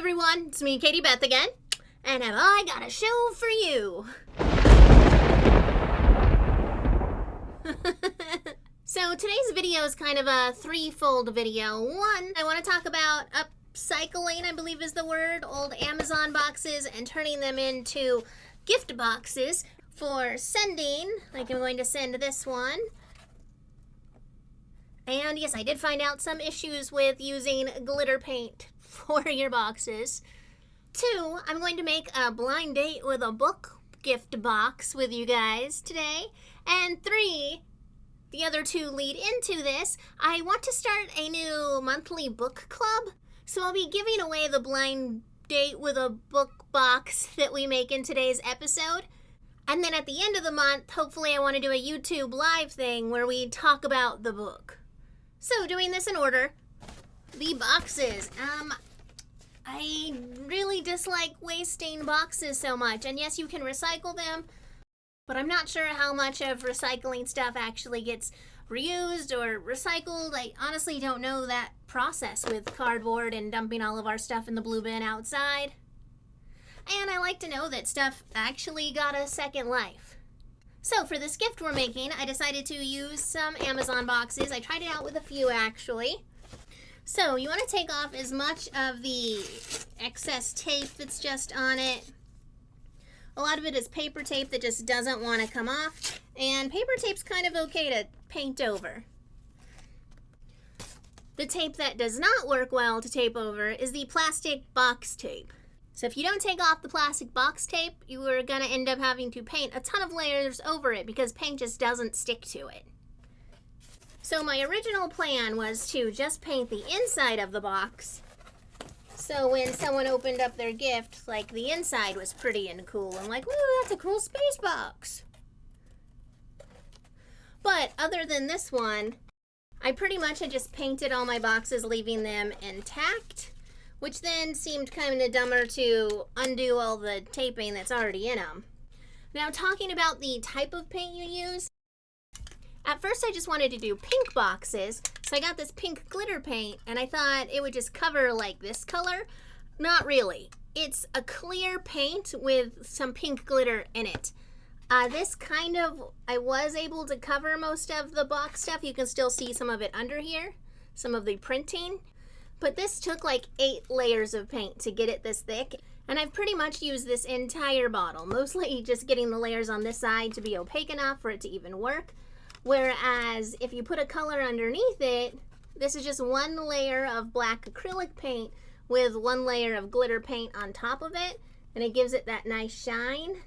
everyone, it's me, KatieBeth again, and have I got a show for you. So today's video is kind of a threefold video. One, I want to talk about upcycling, I believe is the word, old Amazon boxes and turning them into gift boxes for sending, like I'm going to send this one. And yes, I did find out some issues with using glitter paint for your boxes. 2, I'm going to make a blind date with a book gift box with you guys today. And 3, the other 2 lead into this. I want to start a new monthly book club. So I'll be giving away the blind date with a book box that we make in today's episode. And then at the end of the month, hopefully I want to do a YouTube live thing where we talk about the book. So doing this in order, the boxes. I really dislike wasting boxes so much. And yes, you can recycle them, but I'm not sure how much of recycling stuff actually gets reused or recycled. I honestly don't know that process with cardboard and dumping all of our stuff in the blue bin outside. And I like to know that stuff actually got a second life. So for this gift we're making, I decided to use some Amazon boxes. I tried it out with a few actually. So you want to take off as much of the excess tape that's just on it. A lot of it is paper tape that just doesn't want to come off. And paper tape's kind of okay to paint over. The tape that does not work well to tape over is the plastic box tape. So if you don't take off the plastic box tape, you are going to end up having to paint a ton of layers over it because paint just doesn't stick to it. So my original plan was to just paint the inside of the box. So when someone opened up their gift, like the inside was pretty and cool. I'm like, woo, that's a cool space box. But other than this one, I pretty much had just painted all my boxes, leaving them intact. Which then seemed kind of dumber to undo all the taping that's already in them. Now talking about the type of paint you use, at first I just wanted to do pink boxes, so I got this pink glitter paint and I thought it would just cover like this color. Not really. It's a clear paint with some pink glitter in it. This kind of, I was able to cover most of the box stuff. You can still see some of it under here, some of the printing. But this took like 8 layers of paint to get it this thick. And I've pretty much used this entire bottle, mostly just getting the layers on this side to be opaque enough for it to even work. Whereas if you put a color underneath it, this is just 1 layer of black acrylic paint with 1 layer of glitter paint on top of it. And it gives it that nice shine.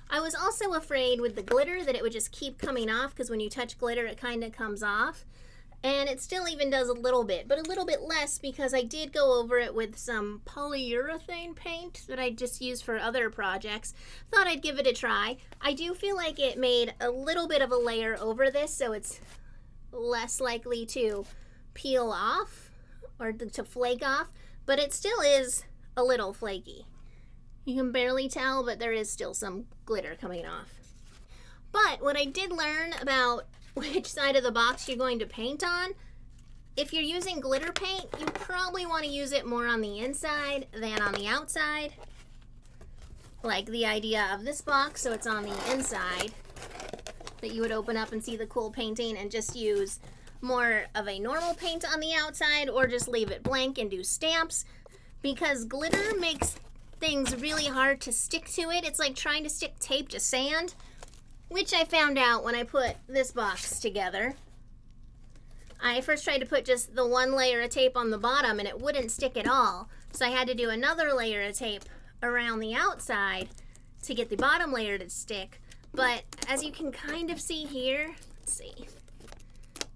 I was also afraid with the glitter that it would just keep coming off because when you touch glitter, it kind of comes off. And it still even does a little bit, but a little bit less because I did go over it with some polyurethane paint that I just used for other projects. Thought I'd give it a try. I do feel like it made a little bit of a layer over this, so it's less likely to peel off or to flake off, but it still is a little flaky. You can barely tell, but there is still some glitter coming off. But what I did learn about which side of the box you're going to paint on, if you're using glitter paint, you probably want to use it more on the inside than on the outside. Like the idea of this box, so it's on the inside, that you would open up and see the cool painting and just use more of a normal paint on the outside or just leave it blank and do stamps, because glitter makes things really hard to stick to it. It's like trying to stick tape to sand. Which I found out when I put this box together. I first tried to put just the 1 layer of tape on the bottom and it wouldn't stick at all. So I had to do another layer of tape around the outside to get the bottom layer to stick. But as you can kind of see here, let's see,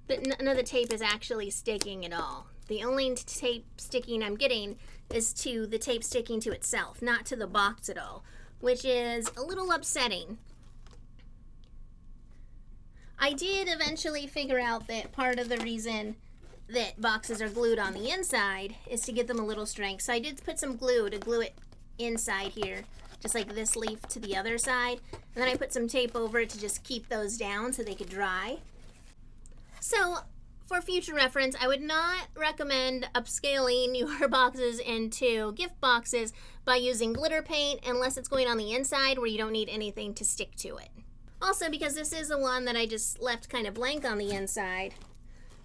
that none of the tape is actually sticking at all. The only tape sticking I'm getting is to the tape sticking to itself, not to the box at all, which is a little upsetting. I did eventually figure out that part of the reason that boxes are glued on the inside is to give them a little strength. So I did put some glue to glue it inside here, just like this leaf to the other side. And then I put some tape over it to just keep those down so they could dry. So For future reference, I would not recommend upscaling your boxes into gift boxes by using glitter paint unless it's going on the inside where you don't need anything to stick to it. Also, because this is the one that I just left kind of blank on the inside,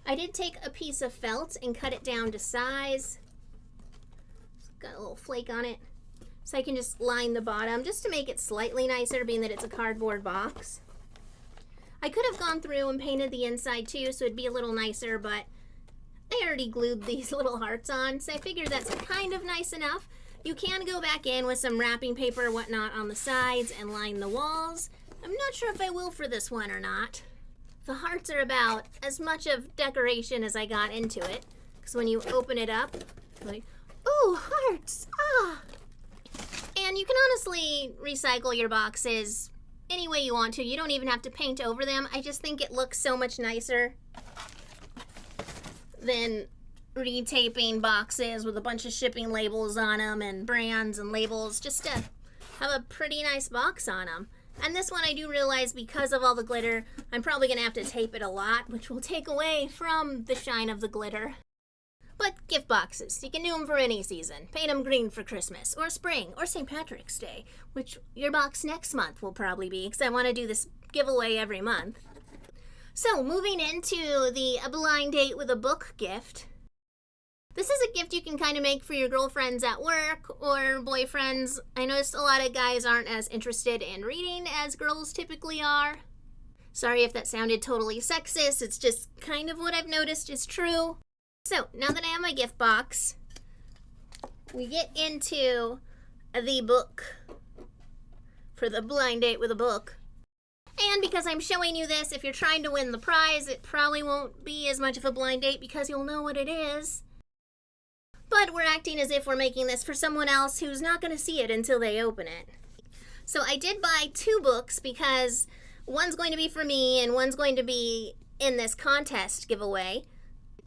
I did take a piece of felt and cut it down to size. It's got a little flake on it. So I can just line the bottom just to make it slightly nicer, being that it's a cardboard box. I could have gone through and painted the inside too, so it'd be a little nicer, but I already glued these little hearts on, so I figured that's kind of nice enough. You can go back in with some wrapping paper or whatnot on the sides and line the walls. I'm not sure if I will for this one or not. The hearts are about as much of decoration as I got into it, because when you open it up, like, ooh, hearts, ah! And you can honestly recycle your boxes any way you want to. You don't even have to paint over them. I just think it looks so much nicer than retaping boxes with a bunch of shipping labels on them and brands and labels, just to have a pretty nice box on them. And this one I do realize, because of all the glitter, I'm probably going to have to tape it a lot, which will take away from the shine of the glitter. But gift boxes, you can do them for any season. Paint them green for Christmas, or spring, or St. Patrick's Day, which your box next month will probably be, because I want to do this giveaway every month. So, moving into the A Blind Date with a Book gift. This is a gift you can kind of make for your girlfriends at work, or boyfriends. I noticed a lot of guys aren't as interested in reading as girls typically are. Sorry if that sounded totally sexist, it's just kind of what I've noticed is true. So, now that I have my gift box, we get into the book for the blind date with a book. And because I'm showing you this, if you're trying to win the prize, it probably won't be as much of a blind date because you'll know what it is. But we're acting as if we're making this for someone else who's not going to see it until they open it. So I did buy 2 books because one's going to be for me and one's going to be in this contest giveaway.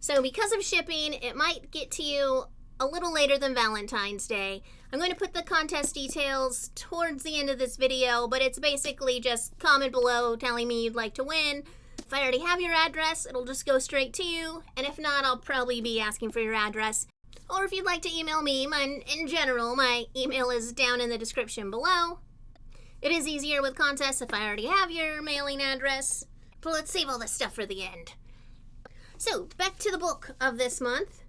So because of shipping, it might get to you a little later than Valentine's Day. I'm going to put the contest details towards the end of this video, but it's basically just comment below telling me you'd like to win. If I already have your address, it'll just go straight to you, and if not, I'll probably be asking for your address. Or if you'd like to email me, in general, my email is down in the description below. It is easier with contests if I already have your mailing address, but let's save all this stuff for the end. So, back to the book of this month.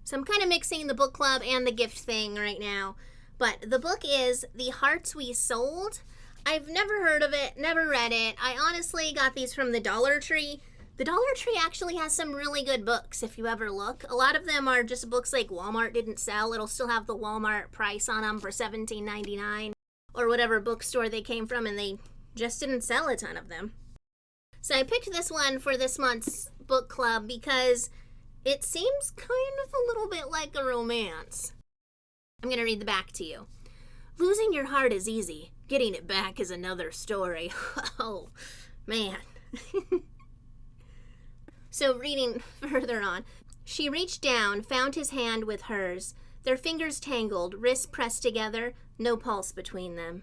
So I'm kind of mixing the book club and the gift thing right now. But the book is The Hearts We Sold. I've never heard of it, never read it. I honestly got these from the Dollar Tree. The Dollar Tree actually has some really good books if you ever look. A lot of them are just books like Walmart didn't sell. It'll still have the Walmart price on them for $17.99 or whatever bookstore they came from, and they just didn't sell a ton of them. So I picked this one for this month's book club because it seems kind of a little bit like a romance. I'm going to read the back to you. Losing your heart is easy. Getting it back is another story. Oh, man. So reading further on. She reached down, found his hand with hers. Their fingers tangled, wrists pressed together, no pulse between them.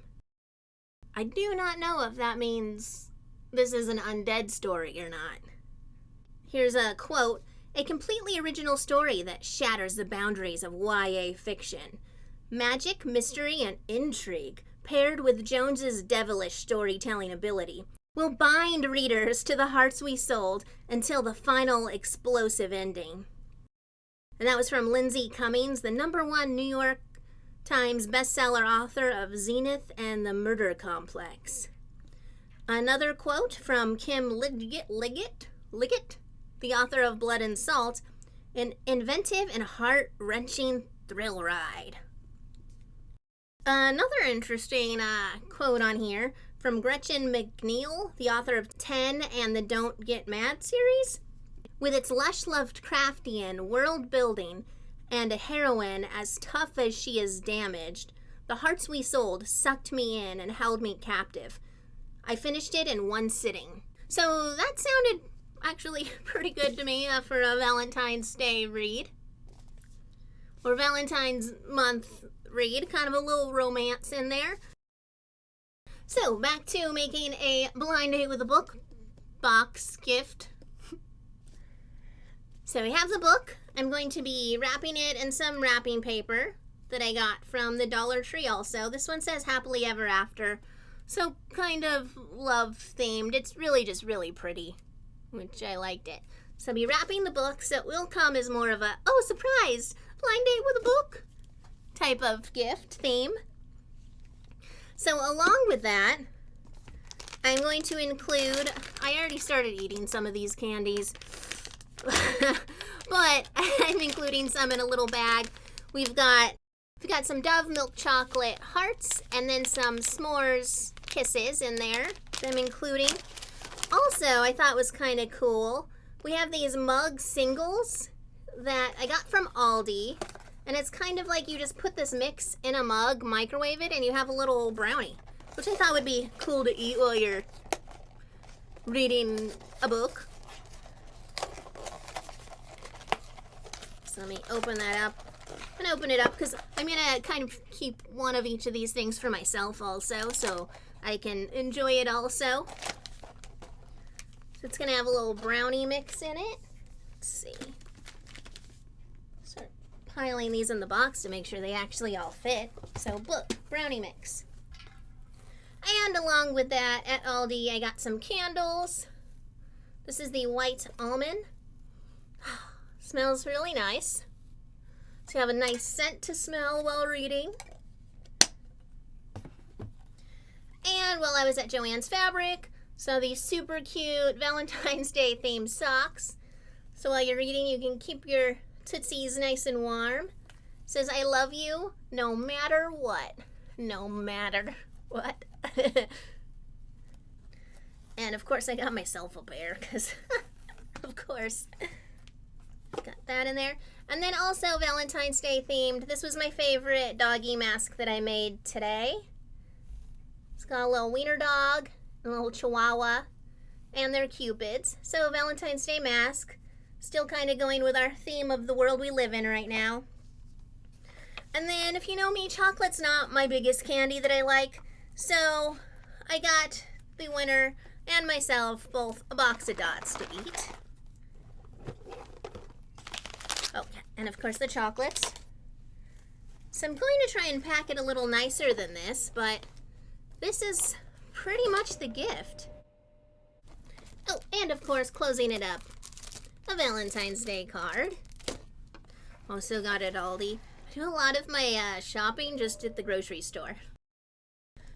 I do not know if that means this is an undead story or not. Here's a quote. A completely original story that shatters the boundaries of YA fiction. Magic, mystery, and intrigue, paired with Jones's devilish storytelling ability, will bind readers to the hearts we sold until the final explosive ending. And that was from Lindsay Cummings, the #1 New York Times bestseller author of Zenith and the Murder Complex. Another quote from Kim Liggett, the author of Blood and Salt, an inventive and heart-wrenching thrill ride. Another interesting quote on here from Gretchen McNeil, the author of 10 and the Don't Get Mad series. With its lush Lovecraftian world building and a heroine as tough as she is damaged, The Hearts We Sold sucked me in and held me captive. I finished it in one sitting. So that sounded actually pretty good to me for a Valentine's Day read. Or Valentine's month read, kind of a little romance in there. So back to making a blind date with a book box gift. So we have the book. I'm going to be wrapping it in some wrapping paper that I got from the Dollar Tree also. This one says Happily Ever After. So kind of love themed. It's really just really pretty, which I liked it. So I'll be wrapping the book, so it will come as more of a, oh, surprise, blind date with a book type of gift theme. So along with that, I'm going to include, I already started eating some of these candies, but I'm including some in a little bag. We've got some Dove milk chocolate hearts and then some s'mores kisses in there that I'm including. Also, I thought was kind of cool, we have these mug singles that I got from Aldi, and it's kind of like you just put this mix in a mug, microwave it, and you have a little brownie, which I thought would be cool to eat while you're reading a book. So let me open that up. I'm gonna open it up because I'm gonna kind of keep one of each of these things for myself also, so I can enjoy it also. So it's gonna have a little brownie mix in it. Let's see. Start piling these in the box to make sure they actually all fit. So book, brownie mix. And along with that, at Aldi, I got some candles. This is the white almond. Smells really nice. So you have a nice scent to smell while reading. And while I was at Joann's Fabric, saw these super cute Valentine's Day themed socks. So while you're reading, you can keep your tootsies nice and warm. It says, I love you no matter what. No matter what. And of course I got myself a pair because of course got that in there. And then also Valentine's Day themed, this was my favorite doggy mask that I made today. It's got a little wiener dog, a little chihuahua, and they're cupids. So Valentine's Day mask, still kind of going with our theme of the world we live in right now. And then if you know me, chocolate's not my biggest candy that I like. So I got the winner and myself both a box of dots to eat. Oh, and of course the chocolates. So I'm going to try and pack it a little nicer than this, but this is pretty much the gift. Oh, and of course closing it up, a Valentine's Day card. Also got at Aldi. I do a lot of my shopping just at the grocery store.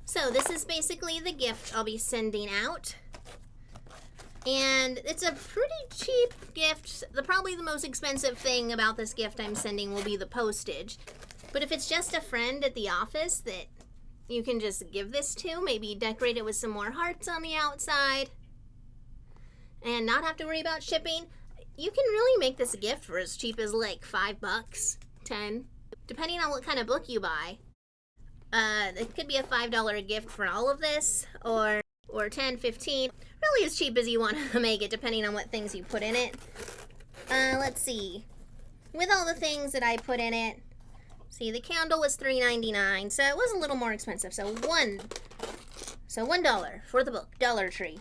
So this is basically the gift I'll be sending out. And it's a pretty cheap gift. Probably the most expensive thing about this gift I'm sending will be the postage. But if it's just a friend at the office that you can just give this to, maybe decorate it with some more hearts on the outside, and not have to worry about shipping, you can really make this a gift for as cheap as like $5, $10, depending on what kind of book you buy. It could be a $5 gift for all of this, or $10, $15, really as cheap as you want to make it, depending on what things you put in it. Let's see. With all the things that I put in it, see, the candle was $3.99, so it was a little more expensive. So $1 for the book, Dollar Tree.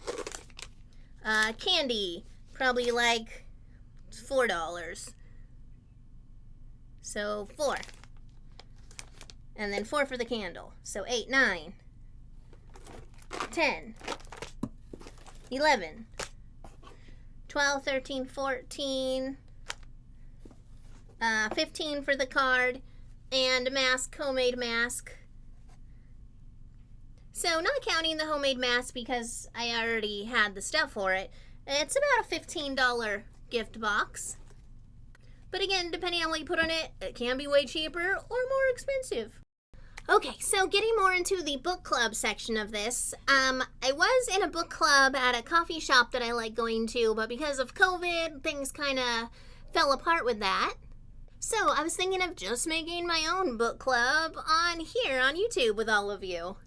Candy, probably like $4. So $4. And then 4 for the candle. So 8, 9, 10, 11, 12, 13, 14, 15 for the card, and a mask, homemade mask. So not counting the homemade mask because I already had the stuff for it, it's about a $15 gift box. But again, depending on what you put on it, it can be way cheaper or more expensive. Okay, so getting more into the book club section of this, I was in a book club at a coffee shop that I like going to, but because of COVID, things kind of fell apart with that. So I was thinking of just making my own book club on here on YouTube with all of you.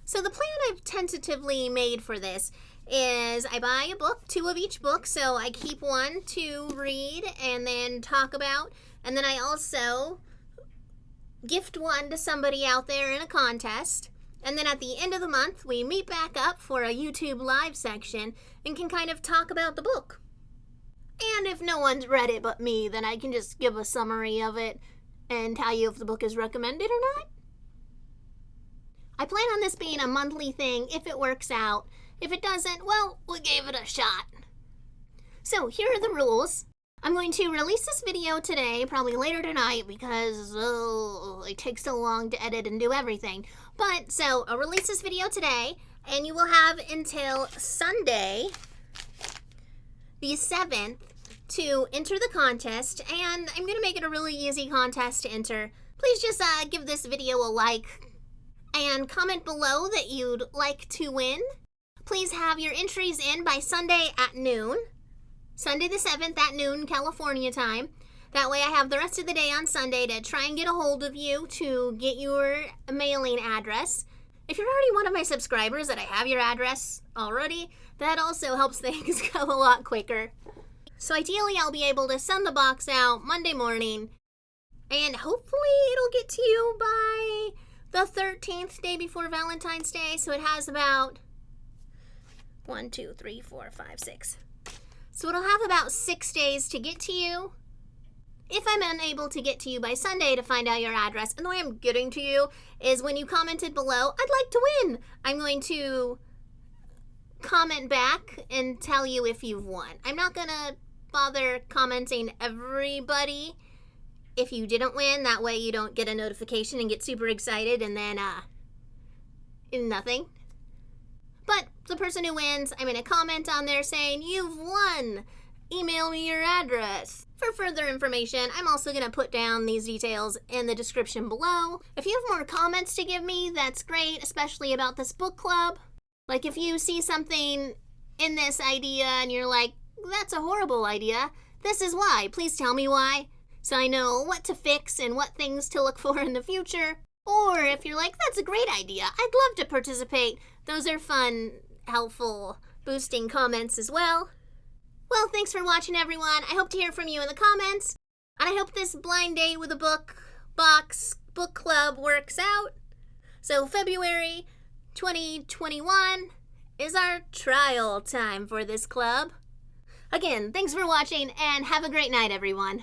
So the plan I've tentatively made for this is I buy a book, 2 of each book, so I keep one to read and then talk about, and then I also gift one to somebody out there in a contest, and then at the end of the month we meet back up for a YouTube live section and can kind of talk about the book. And if no one's read it but me, then I can just give a summary of it and tell you if the book is recommended or not. I plan on this being a monthly thing if it works out. If it doesn't, well, we gave it a shot. So here are the rules. I'm going to release this video today, probably later tonight, because it takes so long to edit and do everything. But, so, I'll release this video today, and you will have until Sunday, the 7th, to enter the contest. And I'm going to make it a really easy contest to enter. Please just give this video a like and comment below that you'd like to win. Please have your entries in by Sunday at noon. Sunday the 7th at noon, California time. That way I have the rest of the day on Sunday to try and get a hold of you to get your mailing address. If you're already one of my subscribers that I have your address already, that also helps things go a lot quicker. So ideally I'll be able to send the box out Monday morning, and hopefully it'll get to you by the 13th, day before Valentine's Day. So it has about 1, 2, 3, 4, 5, 6. So it'll have about 6 days to get to you. If I'm unable to get to you by Sunday to find out your address, and the way I'm getting to you is when you commented below, I'd like to win. I'm going to comment back and tell you if you've won. I'm not going to bother commenting everybody if you didn't win. That way you don't get a notification and get super excited and then nothing. But the person who wins, I'm going to comment on there saying, you've won. Email me your address. For further information, I'm also going to put down these details in the description below. If you have more comments to give me, that's great, especially about this book club. Like if you see something in this idea and you're like, that's a horrible idea, this is why. Please tell me why, so I know what to fix and what things to look for in the future. Or if you're like, that's a great idea, I'd love to participate. Those are fun, helpful, boosting comments as well. Well, thanks for watching, everyone. I hope to hear from you in the comments. And I hope this blind date with a book club works out. So February 2021 is our trial time for this club. Again, thanks for watching and have a great night, everyone.